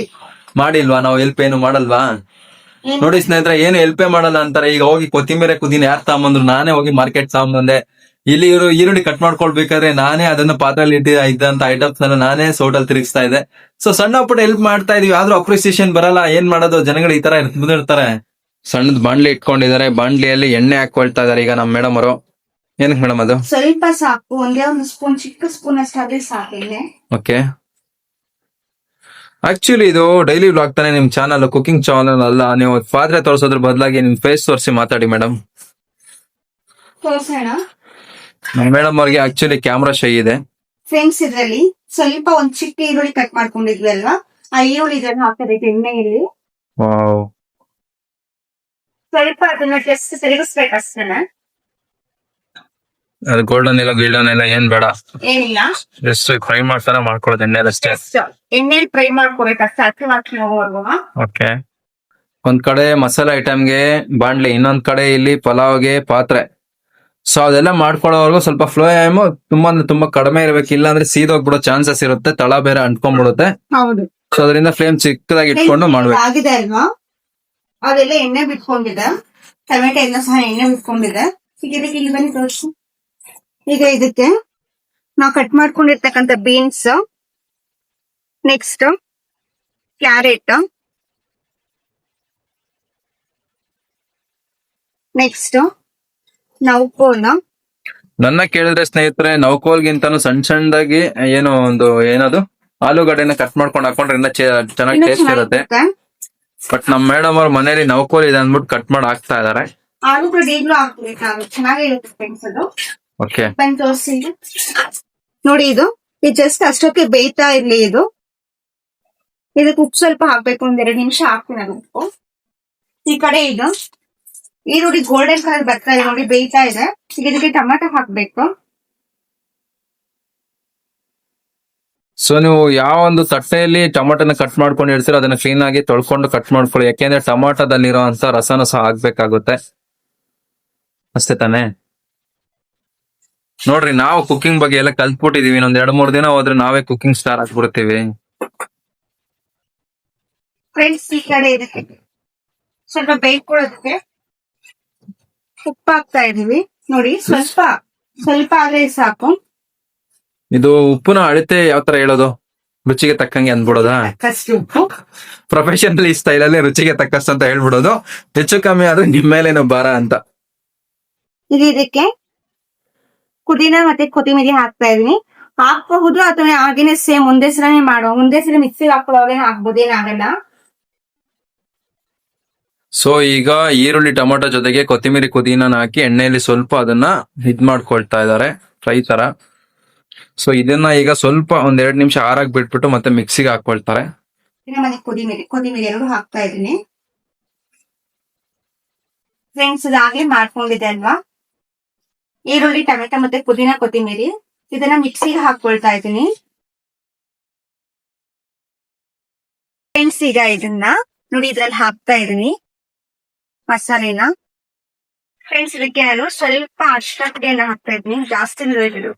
ಮಾಡಿಲ್ವಾ ನಾವು? ಹೆಲ್ಪ್ ಏನು ಮಾಡಲ್ವಾ? ನೋಡಿ ಸ್ನೇಹಿತರೆ, ಏನು ಹೆಲ್ಪೇ ಮಾಡಲ್ಲ ಅಂತಾರೆ. ಈಗ ಹೋಗಿ ಕೊತ್ತಿಮೀರೆ ಕುದಿನ ಯಾರು ತಗೊಂಬಂದ್ರು, ನಾನೇ ಹೋಗಿ ಮಾರ್ಕೆಟ್ ತಗೊಂಬಂದೆ. ಇಲ್ಲಿ ಇವರು ಈರುಳ್ಳಿ ಕಟ್ ಮಾಡ್ಕೊಳ್ಬೇಕಾದ್ರೆ ನಾನೇ ಅದನ್ನ ಪಾತ್ರೆಯಲ್ಲಿ ಇದ್ದಂತ ಐಟಮ್ಸ್ ಅನ್ನ ನಾನೇ ಸೋಟಲ್ ತಿರುಗಿಸ್ತಾ ಇದೆ. ಸೊ ಸಣ್ಣ ಪುಟ್ಟ ಹೆಲ್ಪ್ ಮಾಡ್ತಾ ಇದೀವಿ, ಆದ್ರೂ ಅಪ್ರಿಸಿಯೇಷನ್ ಬರಲ್ಲ. ಏನ್ ಮಾಡೋದು, ಜನಗಳು ಈ ತರ ಇರ್ತಾರೆ. ಸಣ್ಣದ್ ಬಾಂಡ್ಲಿ ಇಟ್ಕೊಂಡಿದ್ದಾರೆ, ಬಾಂಡ್ಲಿಯಲ್ಲಿ ಎಣ್ಣೆ ಹಾಕೊಳ್ತಾ ಇದಾರೆ ಈಗ ನಮ್ಮ ಮೇಡಮ್ ಅವರು. ಏನಕ್ಕೆ ಮೇಡಮ್ ಅದು? ಸ್ವಲ್ಪ ಸಾಕು, ಒಂದೇ ಒಂದು ಸ್ಪೂನ್, ಚಿಕ್ಕ ಸ್ಪೂನ್ ಅಷ್ಟಾದ್ರೆ ಸಾಕು. ಓಕೆ. ಆಕ್ಚುಲಿ ಇದು ಡೈಲಿ ವ್ಲಾಗ್ ತಾನೆ, ನಿಮ್ ಚಾನಲ್ ಕುಕಿಂಗ್ ಚಾನಲ್ ಅಲ್ಲ. ನೀವು ಪಾತ್ರೆ ತೋರಿಸೋದ್ರ ಬದಲಾಗಿ ನಿಮ್ ಫೇಸ್ ತೋರಿಸಿ ಮಾತಾಡಿ ಮೇಡಮ್. ತೋರ್ಸೋಣ. ನಮ್ಮ ಮೇಡಮ್ ಅವ್ರಿಗೆ ಆಕ್ಚುಲಿ ಕ್ಯಾಮ್ರಾ ಶೈ ಇದೆ. ಫ್ರೆಂಡ್ಸ್, ಇದ್ರಲ್ಲಿ ಸ್ವಲ್ಪ ಒಂದ್ ಚಿಕ್ಕ ಈರುಳ್ಳಿ ಕಟ್ ಮಾಡ್ಕೊಂಡಿದ್ವಿ ಅಲ್ವಾ, ಆ ಈರುಳ್ಳಿ ಇದನ್ನ ಹಾಕಬೇಕು ಎಣ್ಣೆಯಲ್ಲಿ. ಸ್ವಲ್ಪ ಅದನ್ನ ಜಸ್ಟ್ ತಿರುಗಿಸ್ಬೇಕು ಅಷ್ಟೇನೆ. ಅದು ಗೋಲ್ಡನ್ ಎಲ್ಲ ಏನ್ ಬೇಡ, ಏನಿಲ್ಲ, ಜಸ್ಟ್ ಫ್ರೈ ಮಾಡ್ತಾರ ಮಾಡ್ಕೊಳ್ಳೋದು ಎಣ್ಣೆಲಿ ಅಷ್ಟೇ. ಎಣ್ಣೆಲಿ ಫ್ರೈ ಮಾಡ್ಕೋಬೇಕು ಅಷ್ಟೇ, ಹಸಿ ವಾಸನೆ ಹೋಗೋವರೆಗೂ. ಓಕೆ. ಒಂದ್ ಕಡೆ ಮಸಾಲೆ ಐಟಮ್ಗೆ ಬಾಣ್ಲಿ, ಇನ್ನೊಂದ್ ಕಡೆ ಇಲ್ಲಿ ಪಲಾವ್ಗೆ ಪಾತ್ರೆ. ಸೊ ಅದೆಲ್ಲ ಮಾಡ್ಕೊಳ್ಳೋವರೆಗೂ ಸ್ವಲ್ಪ ಫ್ಲೇಮ್ ತುಂಬಾ ಅಂದ್ರೆ ತುಂಬಾ ಕಡಿಮೆ ಇರ್ಬೇಕು, ಇಲ್ಲ ಅಂದ್ರೆ ಸೀದೋಗ್ಬಿಡೋ ಚಾನ್ಸಸ್ ಇರುತ್ತೆ, ತಳ ಬೇರೆ ಅಂಟ್ಕೊಂಡ್ಬಿಡುತ್ತೆ. ಹೌದು. ಸೊ ಅದರಿಂದ ಫ್ಲೇಮ್ ಚಿಕ್ಕದಾಗಿ ಇಟ್ಕೊಂಡು ಮಾಡ್ಬೇಕು. ಆಗಿದೆ ಅಲ್ವಾ, ಅದೆಲ್ಲ ಎಣ್ಣೆ ಬಿಟ್ಕೊಂಡಿದೆ, ಟೊಮೆಟೊ ಎಲ್ಲ ಸಹ ಎಣ್ಣೆ ಬಿಟ್ಕೊಂಡಿದೆ. ಈಗ ಇದಕ್ಕೆ ಇಲ್ಲಿ ಬನ್ನಿ ತೋರಿಸಿ. ಈಗ ಇದಕ್ಕೆ ನಾವು ಕಟ್ ಮಾಡ್ಕೊಂಡಿರ್ತಕ್ಕಂಥ beans, next carrot, next knolkhol. ನನ್ನ ಕೇಳಿದ್ರೆ ಸ್ನೇಹಿತರೆ, ನೌಕೋಲ್ಗಿಂತಾನು ಸಣ್ಣದಾಗಿ ಏನದು ಆಲೂಗಡ್ಡೆನ ಕಟ್ ಮಾಡ್ಕೊಂಡು ಹಾಕೊಂಡ್ರೆ ಇನ್ನ ಚೆನ್ನಾಗಿ ಟೇಸ್ಟ್ ಇರುತ್ತೆ. ಬಟ್ ನಮ್ ಮೇಡಮ್ ಅವ್ರ ಮನೇಲಿ ನೌಕೋಲ್ ಇದೆ ಅಂದ್ಬಿಟ್ಟು ಕಟ್ ಮಾಡಿ ಹಾಕ್ತಾ ಇದಾರೆ. ಆಲೂಗಡ್ಡೆ ಈಗಲೂ ಹಾಕ್ಬೇಕು, ಚೆನ್ನಾಗಿರುತ್ತೆ ಫ್ರೆಂಡ್ಸ್ ಅದು. ಓಕೆ, ಬಂದು ತೋರಿಸಿ. ನೋಡಿ ಇದು ಜಸ್ಟ್ ಅಷ್ಟಕ್ಕೆ ಬೇಯ್ತಾ ಇರ್ಲಿ. ಇದಕ್ಕೆ ಉಪ್ಪು ಸ್ವಲ್ಪ ಹಾಕ್ಬೇಕು, ಒಂದ್ 2 ನಿಮಿಷ ಹಾಕ್ತೀನಿ ಅದು ಉಪ್ಪು. ಈ ಕಡೆ ಇದು ಈರುಳ್ಳಿ ಗೋಲ್ಡನ್ ಕಲರ್ ಬರ್ತಾ ಇದೆ ನೋಡಿ, ಬೇಯ್ತಾ ಇದೆ. ಈಗ ಇದಕ್ಕೆ ಟೊಮೆಟೊ ಹಾಕ್ಬೇಕು. ಸೊ ನೀವು ಯಾವ ಒಂದು ತಟ್ಟೆಯಲ್ಲಿ ಟೊಮಾಟೋನ ಕಟ್ ಮಾಡ್ಕೊಂಡು ಇಡ್ತೀರೋ ಅದನ್ನ ಕ್ಲೀನ್ ಆಗಿ ತೊಳ್ಕೊಂಡು ಕಟ್ ಮಾಡ್ಕೊಳ್ಳಿ, ಯಾಕೆಂದ್ರೆ ಟೊಮಾಟೋದಲ್ಲಿರುವಂತ ರಸನ ಸಹ ಹಾಕ್ಬೇಕಾಗುತ್ತೆ. ಅಷ್ಟೇ ತಾನೇ? ನೋಡ್ರಿ, ನಾವು ಕುಕಿಂಗ್ ಬಗ್ಗೆ ಎಲ್ಲ ಕಲ್ತ್ಬಿಟ್ಟಿದೀವಿ. ಇನ್ನೊಂದ್ 2-3 ದಿನ ಹೋದ್ರೆ ನಾವೇ ಕುಕಿಂಗ್ ಸ್ಟಾರ್ ಆಗ್ಬಿಡ್ತೀವಿ. ಫ್ರೆಂಡ್ಸ್, ಈ ಕಡೆ ಇದಕ್ಕೆ ಸ್ವಲ್ಪ ಬೇಯ್ಕೊಳ್ಳೋದಕ್ಕೆ ಉಪ್ಪು ಹಾಕ್ತಾ ಇದೀವಿ. ನೋಡಿ, ಸ್ವಲ್ಪ ಆದ್ರೆ ಸಾಕು. ಇದು ಉಪ್ಪುನ ಅಳತೆ ಯಾವ ತರ ಹೇಳೋದು? ರುಚಿಗೆ ತಕ್ಕಂಗೆ ಅಂದ್ಬಿಡೋದಾ? ಉಪ್ಪು ಪ್ರೊಫೆಷನಲ್ ಸ್ಟೈಲ್ ಅಲ್ಲಿ ರುಚಿಗೆ ತಕ್ಕಷ್ಟು ಅಂತ ಹೇಳ್ಬಿಡೋದು. ಹೆಚ್ಚು ಕಮ್ಮಿ ಆದ್ರೆ ನಿಮ್ ಮೇಲೇನೋ ಭಾರ ಅಂತ. ಈಗ ಇದಕ್ಕೆ ಪುದೀನ ಮತ್ತೆ ಕೊತ್ತಂಬರಿ ಹಾಕ್ತಾ ಇದೀನಿ. ಹಾಕಬಹುದು ಅಥವಾ ಹಾಗೇನೆ ಸೇಮ್ ಒಂದೇ ಸಲನೇ ಒಂದೇ ಸಲ ಮಿಕ್ಸಿಗೆ ಹಾಕೊಳ್ಳೋದೇ ಹಾಕ್ಬೋದು, ಏನಾಗಲ್ಲ. ಸೊ ಈಗ ಈರುಳ್ಳಿ ಟೊಮೆಟೊ ಜೊತೆಗೆ ಕೊತ್ತಂಬರಿ ಪುದೀನ ಹಾಕಿ ಎಣ್ಣೆಯಲ್ಲಿ ಸ್ವಲ್ಪ ಅದನ್ನ ಮಾಡ್ಕೊಳ್ತಾ ಇದಾರೆ, ಫ್ರೈ ತರ. ಸೊ ಇದನ್ನ ಈಗ ಸ್ವಲ್ಪ 1-2 ನಿಮಿಷ ಆರಾಗ್ ಬಿಟ್ಬಿಟ್ಟು ಮತ್ತೆ ಮಿಕ್ಸಿಗೆ ಹಾಕೊಳ್ತಾರೆ. ಮತ್ತೆ ಕೊತ್ತಂಬರಿ 2 ಹಾಕ್ತಾ ಇದೀನಿ. ಫ್ರೆಂಡ್ಸ್, ಇದಾಗ್ಲೇ ಮಾಡ್ಕೊಂಡಿದೆ ಅಲ್ವಾ ಈರುಳ್ಳಿ ಟೊಮೆಟೊ ಮತ್ತೆ ಪುದೀನ ಕೊತ್ತಂಬರಿ, ಇದನ್ನ ಮಿಕ್ಸಿಗೆ ಹಾಕೊಳ್ತಾ ಇದೀನಿ. ಫ್ರೆಂಡ್ಸ್, ಈಗ ಇದನ್ನ ನೋಡಿ ಇದ್ರಲ್ಲಿ ಹಾಕ್ತಾ ಇದೀನಿ ಮಸಾಲೆನ. ಫ್ರೆಂಡ್ಸ್, ಇದಕ್ಕೆ ನಾನು ಸ್ವಲ್ಪ ಅರಿಶಿನ ಪುಡಿಯನ್ನ ಹಾಕ್ತಾ ಇದೀನಿ, ಜಾಸ್ತಿ ಇದು.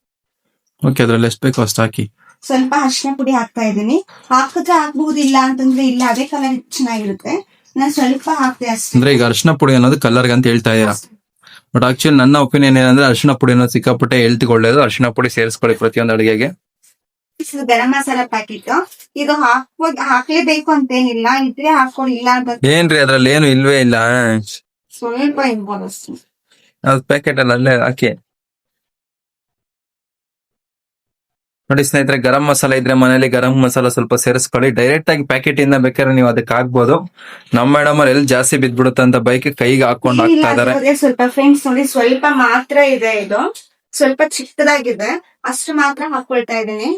ಓಕೆ, ಅದ್ರಲ್ಲಿ ಎಷ್ಟು ಬೇಕೋ ಅಷ್ಟು ಹಾಕಿ. ಸ್ವಲ್ಪ ಅರಿಶಿನ ಪುಡಿ ಹಾಕ್ತಾ ಇದೀನಿ. ಹಾಕಿದ್ರೆ ಹಾಕ್ಬಹುದು, ಇಲ್ಲ ಅಂತಂದ್ರೆ ಇಲ್ಲ, ಅದೇ ಕಲರ್ ಚೆನ್ನಾಗಿರುತ್ತೆ. ನಾನು ಸ್ವಲ್ಪ ಹಾಕ್ತೆ ಅಷ್ಟೇ. ಅಂದ್ರೆ ಈಗ ಅರಿಶಿನ ಪುಡಿ ಅನ್ನೋದು ಕಲರ್ಗೆ ಅಂತ ಹೇಳ್ತಾ ಇದೀರಾ, ಬಟ್ ಆಕ್ಚುಲಿ ನನ್ನ ಒಪಿನಿಯನ್ ಏನಂದ್ರೆ ಅರಿಶಿನ ಪುಡಿ ಅನ್ನೋದು ಸಿಕ್ಕಾಪಟ್ಟೆ ಹೆಲ್ತ್ ಒಳ್ಳೇದು. ಅರಿಶಿನ ಪುಡಿ ಸೇರಿಸ್ಕೊಳ್ಳಿ ಪ್ರತಿಯೊಂದು ಅಡುಗೆಗೆ. ಗರಂ ಮಸಾಲಾ ಪ್ಯಾಕೆಟ್ ಇದು ಹಾಕ್ಲೇಬೇಕು ಅಂತೇನಿಲ್ಲ, ಇದ್ರೆ ಹಾಕೊಳ್ಳಿ, ಇಲ್ಲ ಅಂತ ಏನ್ರಿ ಅದ್ರಲ್ಲಿ ಏನು ಇಲ್ವೇ ಇಲ್ಲ. ಸ್ವಲ್ಪ ಇರ್ಬೋದು ಅಷ್ಟೇ. ಅದು ಪ್ಯಾಕೆಟ್ ಅಲ್ಲೇ ಹಾಕಿ ನೋಡಿ ಸ್ನೇಹಿತರೆ. ಗರಂ ಮಸಾಲ ಇದ್ರೆ ಮನೇಲಿ ಗರಂ ಮಸಾಲ ಸ್ವಲ್ಪ ಸೇರಿಸ್ಕೊಳ್ಳಿ. ಡೈರೆಕ್ಟ್ ಆಗಿ ಪ್ಯಾಕೆಟ್ ಇಂದ ಬೇಕಾದ್ರೆ ನೀವು ಅದಕ್ಕೆ ಹಾಕ್ಬೋದು. ನಮ್ಮ ಮೇಡಮ್ ಅವ್ರು ಎಲ್ಲಿ ಜಾಸ್ತಿ ಬಿದ್ಬಿಡುತ್ತೆ ಅಂತ ಬೈಕ್ ಕೈಗೆ ಹಾಕೊಂಡು ಹಾಕ್ತಾ ಇದಾರೆ. ಸ್ವಲ್ಪ ಫ್ರೆಂಡ್ಸ್ ನೋಡಿ, ಸ್ವಲ್ಪ ಮಾತ್ರ ಇದೆ, ಇದು ಸ್ವಲ್ಪ ಚಿಕ್ಕದಾಗಿದೆ, ಅಷ್ಟು ಮಾತ್ರ ಹಾಕೊಳ್ತಾ ಇದ್ದೀನಿ.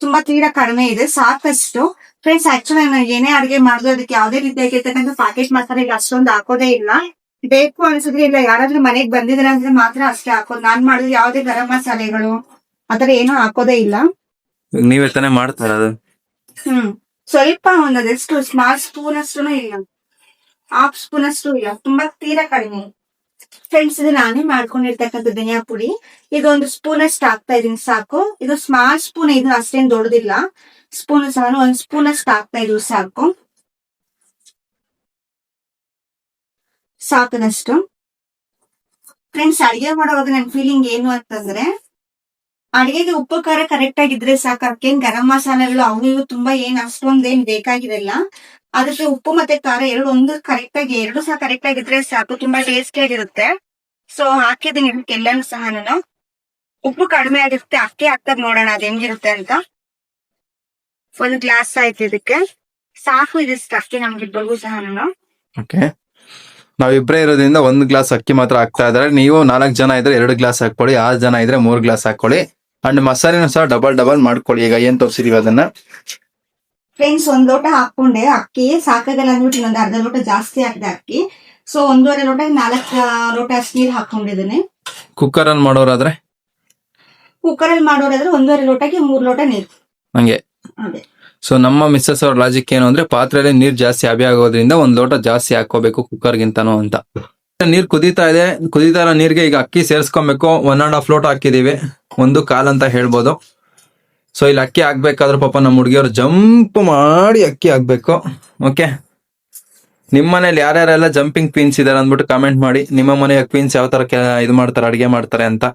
ತುಂಬಾ ತೀರಾ ಕಡಿಮೆ ಇದೆ, ಸಾಕಷ್ಟು. ಫ್ರೆಂಡ್ಸ್, ಆಕ್ಚುಲಿ ನಾನು ಏನೇ ಅಡಿಗೆ ಮಾಡಿದ್ರು ಅದಕ್ಕೆ ಯಾವ್ದೇ ರೀತಿಯಾಗಿರ್ತಕ್ಕಂಥ ಪ್ಯಾಕೆಟ್ ಮಸಾಲೆ ಅಷ್ಟೊಂದು ಹಾಕೋದೇ ಇಲ್ಲ. ಬೇಕು ಅನ್ಸಿದ್ರೆ, ಇಲ್ಲ ಯಾರಾದ್ರೂ ಮನೆಗ್ ಬಂದಿದ್ರೆ ಅಂದ್ರೆ ಮಾತ್ರ ಅಷ್ಟೇ ಹಾಕೋದು. ನಾನ್ ಮಾಡಿದ್ರೆ ಯಾವ್ದೇ ಗರಂ ಮಸಾಲೆಗಳು ಆತರ ಏನೂ ಹಾಕೋದೇ ಇಲ್ಲ. ನೀವೇ ತಾನೇ ಮಾಡ್ತಾರ ಅದು? ಸ್ವಲ್ಪ ಒಂದಷ್ಟು ಸ್ಮಾಲ್ ಸ್ಪೂನ್ ಅಷ್ಟು ಇಲ್ಲ, ಹಾಫ್ ಸ್ಪೂನ್ ಅಷ್ಟು ಇಲ್ಲ, ತುಂಬಾ ತೀರಾ ಕಡಿಮೆ. ಫ್ರೆಂಡ್ಸ್, ಇದು ನಾನೇ ಮಾಡ್ಕೊಂಡಿರ್ತಕ್ಕಂಥ ಧನಿಯಾ ಪುಡಿ. ಇದು 1 ಸ್ಪೂನ್ ಅಷ್ಟು ಹಾಕ್ತಾ ಇದೀನಿ, ಸಾಕು. ಇದು ಸ್ಮಾಲ್ ಸ್ಪೂನ್, ಇದು ಅಷ್ಟೇನ್ ದೊಡ್ಡದಿಲ್ಲ. ಸ್ಪೂನ್ ಸಹ 1 ಸ್ಪೂನ್ ಅಷ್ಟು ಹಾಕ್ತಾ ಇದ್ವಿ, ಸಾಕನಷ್ಟು. ಫ್ರೆಂಡ್ಸ್, ಅಡಿಗೆ ಮಾಡುವಾಗ ನನ್ ಫೀಲಿಂಗ್ ಏನು ಅಂತಂದ್ರೆ, ಅಡಿಗೆಗೆ ಉಪ್ಪು ಖಾರ ಕರೆಕ್ಟ್ ಆಗಿದ್ರೆ ಸಾಕು. ಅದಕ್ಕೇನ್ ಗರಂ ಮಸಾಲೆಗಳು ಅವು ಇವು ತುಂಬಾ ಅಷ್ಟೊಂದೇನ್ ಬೇಕಾಗಿರಲ್ಲ. ಅದಕ್ಕೆ ಉಪ್ಪು ಮತ್ತೆ ಖಾರ ಎರಡು ಸಹ ಕರೆಕ್ಟ್ ಆಗಿದ್ರೆ ಸಾಕು, ತುಂಬಾ ಟೇಸ್ಟಿ ಆಗಿರುತ್ತೆ. ಸೊ ಹಾಕಿದೀನಿ ಎಲ್ಲಾನು ಸಹ ನಾನು. ಉಪ್ಪು ಕಡಿಮೆ ಆಗಿರುತ್ತೆ, ಅಕ್ಕಿ ಹಾಕ್ತದ್ ನೋಡೋಣ ಅದ್ ಹೆಂಗಿರುತ್ತೆ ಅಂತ. 1 ಗ್ಲಾಸ್ ಆಯ್ತು, ಇದಕ್ಕೆ ಸಾಕು. ಇದಿಷ್ಟು ಅಕ್ಕಿ ನಮ್ಗಿಬ್ಬರಿಗೂ ಸಹ ನಾನು. ನಾವಿಬ್ರೇ ಇರೋದ್ರಿಂದ 1 ಗ್ಲಾಸ್ ಅಕ್ಕಿ ಮಾತ್ರ ಹಾಕ್ತಾ ಇದಾರೆ. ನೀವು 4 ಜನ ಇದ್ರೆ 2 ಗ್ಲಾಸ್ ಹಾಕೊಳ್ಳಿ, 6 ಜನ ಇದ್ರೆ 3 ಗ್ಲಾಸ್ ಹಾಕೊಳ್ಳಿ. ಅಂಡ್ ಮಸಾಲೆನೂ ಸಹ ಡಬಲ್ ಮಾಡ್ಕೊಳ್ಳಿ. ಈಗ ಏನ್ ತೋರಿಸಿದೀವಿ ಅದನ್ನ. ಫ್ರೆಂಡ್ಸ್, 1 ಲೋಟ ಹಾಕೊಂಡೆ ಅಕ್ಕಿ, ಸಾಕಾಗಲ್ಲ ಅಂದ್ಬಿಟ್ಟು ಇನ್ನೊಂದು ಅರ್ಧ ಲೋಟ ಜಾಸ್ತಿ ಹಾಕಿದೆ ಅಕ್ಕಿ. ಸೊ 1.5 ಲೋಟ 4 ಲೋಟ ಅಷ್ಟು ನೀರು ಹಾಕೊಂಡಿದ್ದೀನಿ. ಕುಕ್ಕರ್ ಅಲ್ಲಿ ಮಾಡೋರಾದ್ರೆ 1.5 ಲೋಟಕ್ಕೆ 3 ಲೋಟ ನೀರು ಹಂಗೆ. ಸೊ ನಮ್ಮ ಮಿಸ್ಸಸ್ ಅವ್ರ ಲಾಜಿಕ್ ಏನು ಅಂದ್ರೆ ಪಾತ್ರೆಯಲ್ಲಿ ನೀರ್ ಜಾಸ್ತಿ ಹಬೆ ಆಗೋದ್ರಿಂದ ಒಂದ್ ಲೋಟ ಜಾಸ್ತಿ ಹಾಕೋಬೇಕು ಕುಕ್ಕರ್ಗಿಂತನೂ ಅಂತ. ನೀರ್ ಕುದೀತಾ ಇದೆ, ಕುದೀತಾ ಇರೋ ನೀರ್ಗೆ ಈಗ ಅಕ್ಕಿ ಸೇರಿಸ್ಕೊಬೇಕು. 1.5 ಲೋಟ ಹಾಕಿದೀವಿ, 1.25 ಅಂತ ಹೇಳ್ಬೋದು. ಸೊ ಇಲ್ಲಿ ಅಕ್ಕಿ ಹಾಕ್ಬೇಕಾದ್ರೆ ಪಾಪ ನಮ್ಮ ಹುಡುಗಿಯವ್ರು ಜಂಪ್ ಮಾಡಿ ಅಕ್ಕಿ ಹಾಕ್ಬೇಕು. ಓಕೆ, ನಿಮ್ಮ ಮನೇಲಿ ಯಾರ್ಯಾರೆಲ್ಲ ಜಂಪಿಂಗ್ ಕ್ವೀನ್ಸ್ ಇದಾರೆ ಅಂದ್ಬಿಟ್ಟು ಕಾಮೆಂಟ್ ಮಾಡಿ. ನಿಮ್ಮ ಮನೆಯ ಕ್ವೀನ್ಸ್ ಯಾವ ತರ ಇದು ಮಾಡ್ತಾರೆ, ಅಡಿಗೆ ಮಾಡ್ತಾರೆ ಅಂತ.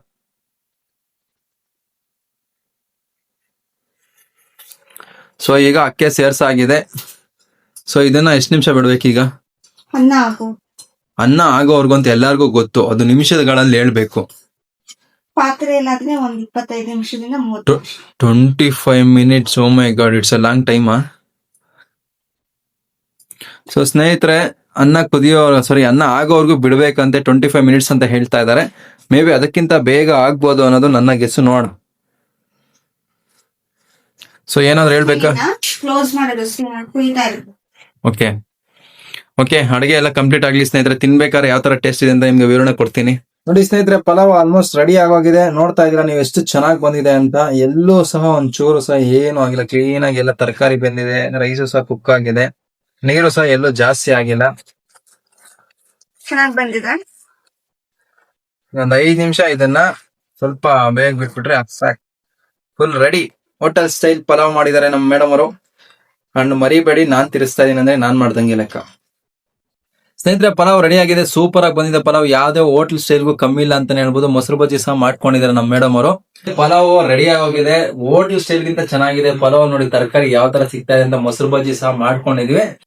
ಸೊ ಈಗ ಅಕ್ಕಿ ಸೇರ್ಸಾಗಿದೆ. ಸೊ ಇದನ್ನ ಎಷ್ಟು ನಿಮಿಷ ಬಿಡ್ಬೇಕೀಗ? ಅನ್ನ ಹಾಕು. ಅನ್ನ ಆಗೋವರ್ಗಂತ ಎಲ್ಲಾರ್ಗೂ ಗೊತ್ತು, ಅದು ನಿಮಿಷಗಳಲ್ಲಿ ಹೇಳ್ಬೇಕು. ಪಾತ್ರೆ ಎಲ್ಲಾದ್ರೆ ಒಂದ್ 25 ನಿಮಿಷದಿಂದ 30. 25 minutes. Oh my god, it's a long time. So ಸ್ನೇಹಿತರೆ, ಅನ್ನ ಆಗೋವರೆಗೂ ಬಿಡ್ಬೇಕಂತೆ 25 minutes ಅಂತ ಹೇಳ್ತಾ ಇದ್ದಾರೆ. ಮೇ ಬಿ ಅದಕ್ಕಿಂತ ಬೇಗ ಆಗ್ಬೋದು ಅನ್ನೋದು ನನ್ನ ಗೆಸ್ಸು. ನೋಡ. ಸೊ ಏನಾದ್ರು ಹೇಳ್ಬೇಕಾ? ಕ್ಲೋಸ್ ಮಾಡೋದು, ಕುಯ್ತಾ ಇರೋದು. ಓಕೆ, ಅಡಿಗೆ ಎಲ್ಲ ಕಂಪ್ಲೀಟ್ ಆಗ್ಲಿ ಸ್ನೇಹಿತರೆ. ತಿನ್ಬೇಕಾದ್ರೆ ಯಾವ ತರ ಟೇಸ್ಟ್ ಇದೆ ಅಂತ ನಿಮ್ಗೆ ವಿವರಣೆ ಕೊಡ್ತೀನಿ. ನೋಡಿ ಸ್ನೇಹಿತರೆ, ಪಲಾವ್ ಆಲ್ಮೋಸ್ಟ್ ರೆಡಿ ಆಗೋಗಿದೆ. ನೋಡ್ತಾ ಇದೀರಾ ನೀವು ಎಷ್ಟು ಚೆನ್ನಾಗಿ ಬಂದಿದೆ ಅಂತ. ಎಲ್ಲೂ ಸಹ ಒಂದ್ ಚೂರು ಸಹ ಏನು ಆಗಿಲ್ಲ, ಕ್ಲೀನ್ ಆಗಿ ಎಲ್ಲ ತರಕಾರಿ ಬೆಂದಿದೆ, ರೈಸು ಸಹ ಕುಕ್ ಆಗಿದೆ, ನೀರು ಸಹ ಎಲ್ಲೂ ಜಾಸ್ತಿ ಆಗಿಲ್ಲ. ಚೆನ್ನಾಗಿ ಬಂದಿದೆ. ಒಂದ್ 5 ನಿಮಿಷ ಇದನ್ನ ಸ್ವಲ್ಪ ಬೇಗ ಬಿಟ್ಬಿಟ್ರೆ ಸಾಕು. Full ready. Hotel style pulao ಮಾಡಿದ್ದಾರೆ ನಮ್ಮ ಮೇಡಮ್ ಅವರು. ಅಂಡ್ ಮರಿಬೇಡಿ, ನಾನ್ ತಿರ್ಸ್ತಾ ಇದೀನಿ ಅಂದ್ರೆ ನಾನ್ ಮಾಡ್ದಂಗೆ ಲೆಕ್ಕ. ಸ್ನೇಹಿತರೆ, ಪಲಾವ್ ರೆಡಿ ಆಗಿದೆ. ಸೂಪರ್ ಆಗಿ ಬಂದಿದೆ ಪಲಾವ್. ಯಾವ್ದೇ ಹೋಟೆಲ್ ಸ್ಟೈಲ್ಗೂ ಕಮ್ಮಿ ಇಲ್ಲ ಅಂತಾನೆ ಹೇಳ್ಬೋದು. ಮೊಸರು ಬಜ್ಜಿ ಸಹ ಮಾಡ್ಕೊಂಡಿದ್ದಾರೆ ನಮ್ಮ ಮೇಡಮ್ ಅವರು. ಪಲಾವ್ ರೆಡಿ ಆಗೋಗಿದೆ. ಹೋಟೆಲ್ ಸ್ಟೈಲ್ ಗಿಂತ ಚೆನ್ನಾಗಿದೆ ಪಲಾವ್. ನೋಡಿ ತರಕಾರಿ ಯಾವ ತರ ಸಿಗ್ತಾ ಇದೆ ಅಂತ. ಮೊಸರು ಬಜ್ಜಿ ಸಹ ಮಾಡ್ಕೊಂಡಿದ್ವಿ.